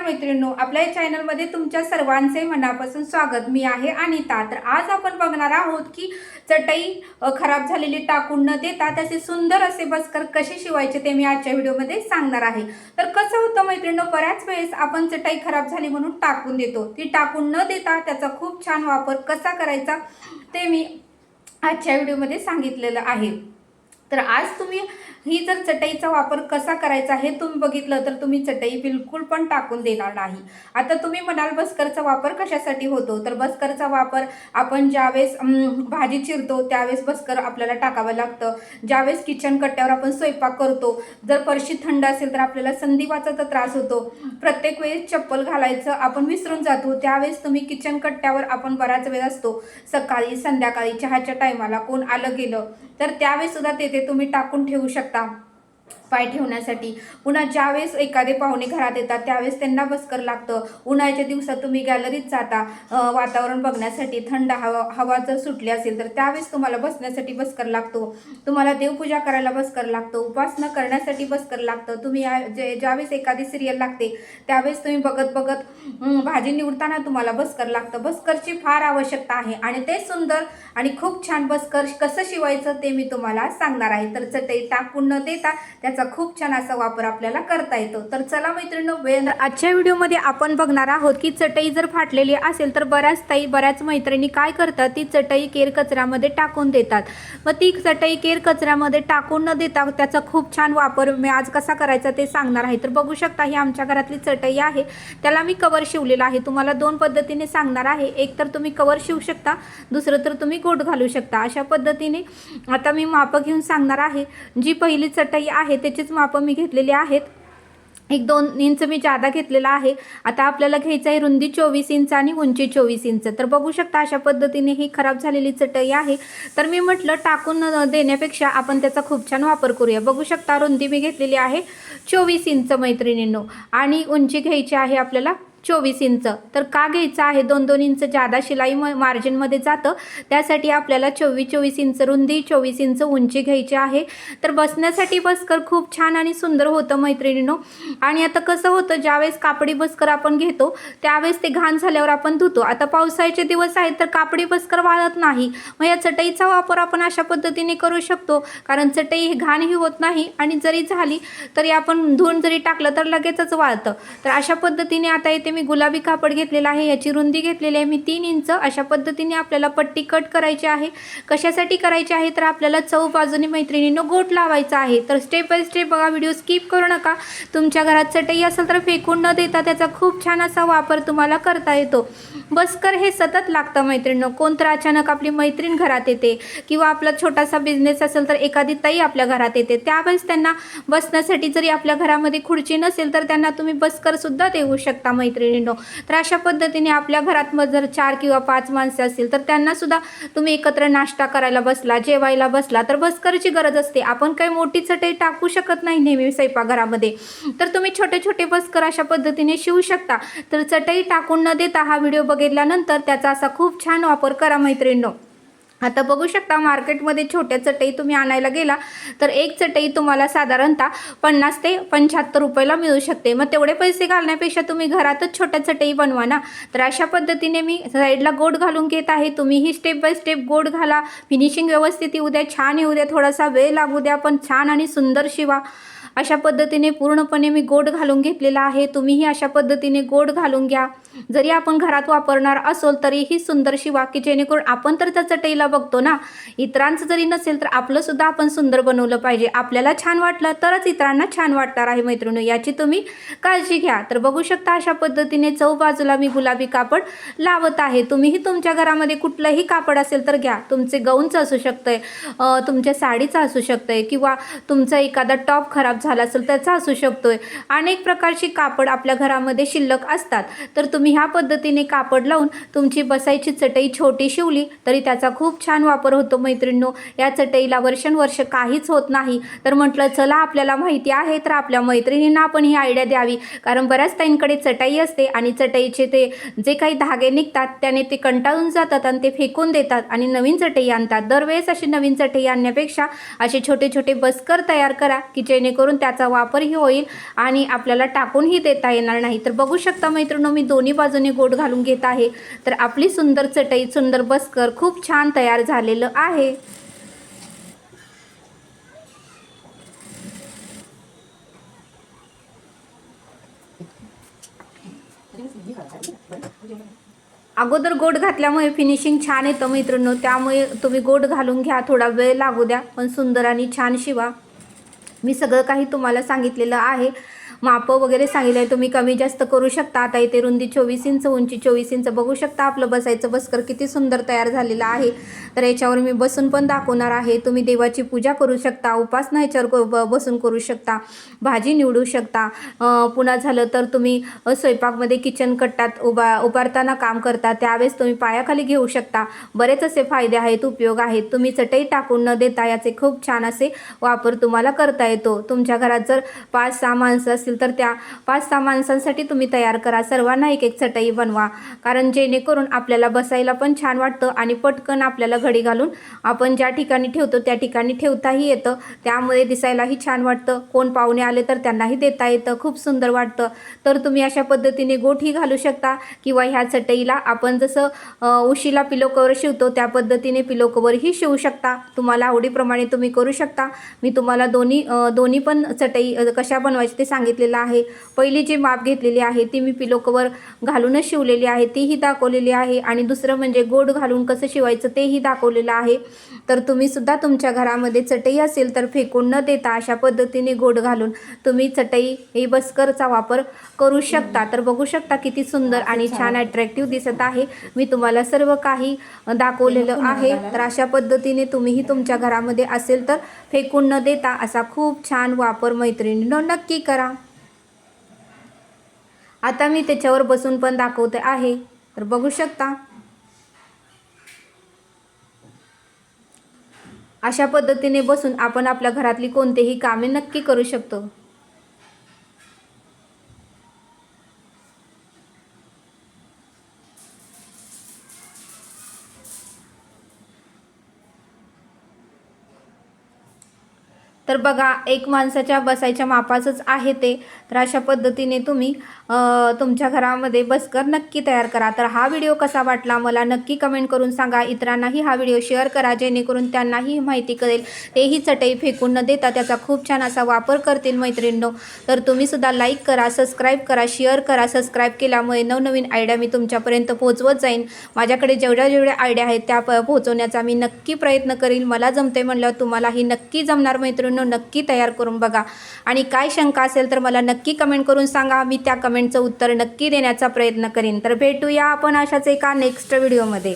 मैत्रिणींनो, आपल्या चॅनलमध्ये तुमच्या सर्वांचे मनापासून स्वागत। मी आहे अनिता। तर आज आपण बघणार आहोत की चटई खराब झालेली टाकून न देता त्याचे सुंदर असे बस्कर कसे शिवायचे ते मी आजच्या व्हिडिओमध्ये सांगणार आहे। तर कसं होतं मैत्रिणींनो, बऱ्याच वेळेस आपण चटई खराब झाली म्हणून टाकून देतो। ती टाकून न देता त्याचा खूप छान वापर कसा करायचा ते मी आजच्या व्हिडिओमध्ये सांगितलेलं आहे। तर आज तुम्ही ही जर चटईचा वापर कसा करायचा हे तुम्ही बघितलं तर तुम्ही चटई बिलकुल पण टाकून देणार नाही। आता तुम्ही म्हणाल बस्करचा वापर कशासाठी होतो, तर बस्करचा वापर आपण ज्यावेळेस भाजी चिरतो त्यावेळेस बस्कर आपल्याला टाकावं लागतं। ज्यावेळेस किचन कट्ट्यावर आपण स्वयंपाक करतो, जर फरशी थंड असेल तर आपल्याला संधिवाचा त्रास होतो। प्रत्येक वेळेस चप्पल घालायचं आपण विसरून जातो, त्यावेळेस तुम्ही किचन कट्ट्यावर आपण बराच वेळ असतो, सकाळी संध्याकाळी चहाच्या टायमाला कोण आलं गेलं तर त्यावेळेस सुद्धा तेथे तुम्ही टाकून ठेवू शकता पाय ठेवण्यासाठी। पुन्हा ज्यावेळेस एखादे पाहुणे घरात येतात त्यावेळेस त्यांना बस्कर लागतं। उन्हाळ्याच्या दिवसात तुम्ही गॅलरीत जाता वातावरण बघण्यासाठी, थंड हवा जर सुटली असेल तर त्यावेळेस तुम्हाला बसण्यासाठी बस्कर लागतो। तुम्हाला देवपूजा करायला बस्कर लागतो, उपासना करण्यासाठी बस्कर लागतं। तुम्ही ज्यावेळेस एखादी सिरियल लागते त्यावेळेस तुम्ही बघत बघत भाजी निवडताना तुम्हाला बस्कर लागतं। बस्करची फार आवश्यकता आहे आणि ते सुंदर आणि खूप छान बस्कर कसं शिवायचं ते मी तुम्हाला सांगणार आहे। तर चटई टाकून न देता त्याचा खूप छान असा वापर आपल्याला करता येतो। तर चला मैत्रिणींनो, आजच्या व्हिडिओमध्ये आपण बघणार आहोत की चटई जर फाटलेली असेल तर बऱ्याच मैत्रिणी काय करतात, ती चटई केर कचऱ्यामध्ये टाकून देतात। मग ती चटई केर कचऱ्यामध्ये टाकून न देता त्याचा खूप छान वापर मी आज कसा करायचा ते सांगणार आहे। तर बघू शकता ही आमच्या घरातली चटई आहे, त्याला मी कवर शिवलेला आहे। तुम्हाला दोन पद्धतीने सांगणार आहे, एक तर तुम्ही कवर शिवू शकता, दुसरं तर तुम्ही गोट घालू शकता। अशा पद्धतीने आता मी माप घेऊन सांगणार आहे। जी पहिली चटई आहे त्याचीच माप मी घेतलेली आहेत। 1-2 इंच मी जादा घेतलेला आहे। आता आपल्याला घ्यायचं आहे रुंदी 24 इंच आणि उंची 24 इंच। तर बघू शकता अशा पद्धतीने ही खराब झालेली चटई आहे। तर मी म्हटलं टाकून देण्यापेक्षा आपण त्याचा खूप छान वापर करूया। बघू शकता रुंदी मी घेतलेली आहे 24 इंच मैत्रिणींनो, आणि उंची घ्यायची आहे आपल्याला 24 इंच। तर का घ्यायचं आहे, 2-2 इंच जादा शिलाई मार्जिनमध्ये जातं, त्यासाठी आपल्याला 24 इंच रुंदी 24 इंच उंची घ्यायची आहे। तर बसण्यासाठी बस्कर खूप छान आणि सुंदर होतं मैत्रिणींनो। आणि आता कसं होतं, ज्यावेळेस कापडी बस्कर आपण घेतो त्यावेळेस ते घाण झाल्यावर आपण धुतो। आता पावसाळ्याचे दिवस आहेत तर कापडी बस्कर वाळत नाही, मग या चटईचा वापर आपण अशा पद्धतीने करू शकतो, कारण चटई घाणही होत नाही आणि जरी झाली तरी आपण धुवून जरी टाकलं तर लगेचच वाळतं। तर अशा पद्धतीने आता इथे मी गुलाबी कापड घेतलेला आहे, याची रुंदी घेतलेली आहे मी 3 इंच। अशा पद्धतीने आपल्याला पट्टी कट करायची आहे। कशासाठी करायची आहे, तर आपल्याला चौ बाजूने मैत्रिणींनो गोट लावायचा आहे। तर स्टेप बाय स्टेप बघा, व्हिडिओ स्किप करू नका। तुमच्या घरात चटई असेल तर फेकून न देता त्याचा खूप छान असा वापर तुम्हाला करता येतो। बस्कर हे सतत लागतं मैत्रिणींनो, कोणतर अचानक आपली मैत्रीण घरात येते किंवा आपला छोटासा बिझनेस असेल तर एखादी ताई आपल्या घरात येते, त्यावेळेस त्यांना बसण्यासाठी जरी आपल्या घरामध्ये खुर्ची नसेल तर त्यांना तुम्ही बस्कर सुद्धा देऊ शकता मैत्रिणींनो। तर अशा पद्धतीने आपल्या घरात जर 4 किंवा 5 माणसे असतील तर त्यांना सुद्धा तुम्ही एकत्र नाश्ता करायला बसला, जेवायला बसला तर बस्करची गरज असते। आपण काही मोठी चटई टाकू शकत नाही नेहमी स्वयंपाकघरामध्ये, तर तुम्ही छोटे छोटे बस्कर अशा पद्धतीने शिवू शकता। तर चटई टाकून न देता हा व्हिडिओ बघितल्यानंतर त्याचा असा खूप छान वापर करा मैत्रिणींनो। आता बघू शकता मार्केटमध्ये छोट्या चटई तुम्ही आणायला गेला तर एक चटई तुम्हाला साधारणतः 50 ते 75 रुपयाला मिळू शकते। मग तेवढे पैसे घालण्यापेक्षा तुम्ही घरातच छोट्या चटई बनवा ना। तर अशा पद्धतीने मी साईडला गोट घालून घेत आहे, तुम्हीही स्टेप बाय स्टेप गोट घाला। फिनिशिंग व्यवस्थित येऊ द्या, छान येऊ द्या, थोडासा वेळ लागू द्या, पण छान आणि सुंदर शिवा। अशा पद्धतीने पूर्णपणे मी गोट घालून घेतलेला आहे, तुम्हीही अशा पद्धतीने गोट घालून घ्या। जरी आपण घरात वापरणार असोल तरीही सुंदर शिवा, की जेणेकरून आपण तर त्या चटईला बघतो ना, इतरांचं जरी नसेल तर आपलं सुद्धा आपण सुंदर बनवलं पाहिजे। आपल्याला छान वाटलं तरच इतरांना छान वाटणार आहे मैत्रिणी, याची तुम्ही काळजी घ्या। तर बघू शकता अशा पद्धतीने चौ बाजूला मी गुलाबी कापड लावत आहे। तुम्हीही तुमच्या घरामध्ये कुठलंही कापड असेल तर घ्या, तुमचे गाऊनचं असू शकतंय, तुमच्या साडीचं असू शकतंय, किंवा तुमचा एखादा टॉप खराब झाला असेल त्याचा असू शकतोय। अनेक प्रकारची कापड आपल्या घरामध्ये शिल्लक असतात, तर तुम्ही ह्या पद्धतीने कापड लावून तुमची बसायची चटई छोटी शिवली तरी त्याचा खूप छान वापर होतो मैत्रिणींनो। या चटईला वर्षानुवर्ष काहीच होत नाही। तर म्हटलं चला, आपल्याला माहिती आहे तर आपल्या मैत्रिणींना आपण ही आयडिया द्यावी, कारण बऱ्याच ताईंकडे चटई असते आणि चटईचे ते जे काही धागे निघतात त्याने ते कंटाळून जातात आणि ते फेकून देतात आणि नवीन चटई आणतात। दरवेळेस अशी नवीन चटई आणण्यापेक्षा असे छोटे छोटे बस्कर तयार करा, की जेणेकरून जेणेकरून त्याचा वापरही होईल आणि आपल्याला टाकूनही देता येणार नाही। तर बघू शकता मैत्रिणींनो, मी दोन्ही बाजूने गोट घालून घेत आहे। तर आपली सुंदर चटई, सुंदर बस्कर खूप छान तयार झालेलं आहे। अगोदर गोट घातल्यामुळे फिनिशिंग छान येतं मैत्रिणींनो, त्यामुळे तुम्ही गोट घालून घ्या, थोडा वेळ लागू द्या, पण सुंदर आणि छान शिवा। मी सगळं काही तुम्हाला सांगितलेलं आहे, माप वगैरे सांगितलं आहे, तुम्ही कमी जास्त करू शकता। आता इथे रुंदी 24 इंच, उंची 24 इंच, बघू शकता आपलं बसायचं बस्कर किती सुंदर तयार झालेलं आहे। तर याच्यावर मी बसून पण दाखवणार आहे। तुम्ही देवाची पूजा करू शकता, उपासना ह्याच्यावर बसून करू शकता, भाजी निवडू शकता। पुन्हा झालं तर तुम्ही स्वयंपाकमध्ये किचन कट्ट्यात उभारताना काम करता त्यावेळेस तुम्ही पायाखाली घेऊ शकता। बरेच असे फायदे आहेत, उपयोग आहेत। तुम्ही चटई टाकून न देता याचे खूप छान असे वापर तुम्हाला करता येतो। तुमच्या घरात जर 5-6 माणसं असतील तर त्या 5-6 माणसांसाठी तुम्ही तयार करा, सर्वांना एक एक चटई बनवा, कारण जेणेकरून आपल्याला बसायला पण छान वाटतं आणि पटकन आपल्याला घडी घालून आपण ज्या ठिकाणी ठेवतो त्या ठिकाणी ठेवताही येतं, त्यामुळे दिसायलाही छान वाटतं। कोण पाहुणे आले तर त्यांनाही देता येतं, खूप सुंदर वाटतं। तर तुम्ही अशा पद्धतीने गोठही घालू शकता किंवा ह्या चटईला आपण जसं उशीला पिलो कवर शिवतो त्या पद्धतीने पिलो कवरही शिवू शकता, तुम्हाला आवडीप्रमाणे तुम्ही करू शकता। मी तुम्हाला दोन्ही पण चटई कशा बनवायची ते सांगितलेलं आहे। पहिली जी माप घेतलेली आहे ती मी पिलो कवर घालूनच शिवलेली आहे, तीही दाखवलेली आहे, आणि दुसरं म्हणजे गोट घालून कसं शिवायचं तेही दाखवलेलं आहे। तर तुम्ही सुद्धा तुमच्या घरामध्ये चटई असेल तर फेकून न देता अशा पद्धतीने गोट घालून तुम्ही चटई ही बस्करचा वापर करू शकता। तर बघू शकता किती सुंदर आणि छान अट्रॅक्टिव्ह दिसत आहे। मी तुम्हाला सर्व काही दाखवलेलं आहे। तर अशा पद्धतीने तुम्हीही तुमच्या घरामध्ये असेल तर फेकून न देता असा खूप छान वापर मैत्रिणींनो नक्की करा। आता मी त्याच्यावर बसून पण दाखवते आहे, तर बघू शकता अशा पद्धतीने बसून आपण आपल्या घरातली कोणतेही कामे नक्की करू शकतो। तर बघा, एक माणसाच्या बसायच्या मापाचंच आहे ते। तर अशा पद्धतीने तुम्ही तुमच्या घरामध्ये बस्कर नक्की तयार करा। तर हा व्हिडिओ कसा वाटला मला नक्की कमेंट करून सांगा, इतरांनाही हा व्हिडिओ शेअर करा जेणेकरून त्यांनाही माहिती कळेल, तेही चटई फेकून न देता त्याचा खूप छान असा वापर करतील मैत्रिणींनो। तर तुम्ही सुद्धा लाईक करा, सबस्क्राईब करा, शेअर करा। सबस्क्राईब केल्यामुळे नवनवीन आयडिया मी तुमच्यापर्यंत पोहोचवत जाईन। माझ्याकडे जेवढ्या आयडिया आहेत त्या पोहोचवण्याचा मी नक्की प्रयत्न करीन। मला जमते म्हणल्यावर तुम्हालाही नक्की जमणार मैत्रिणींनो, नक्की तयार करून बघा। आणि काय शंका असेल तर मला नक्की कमेंट करून सांगा, मी त्या कमेंटचं उत्तर नक्की देण्याचा प्रयत्न करीन। तर भेटूया आपण अशाच एका नेक्स्ट व्हिडिओमध्ये।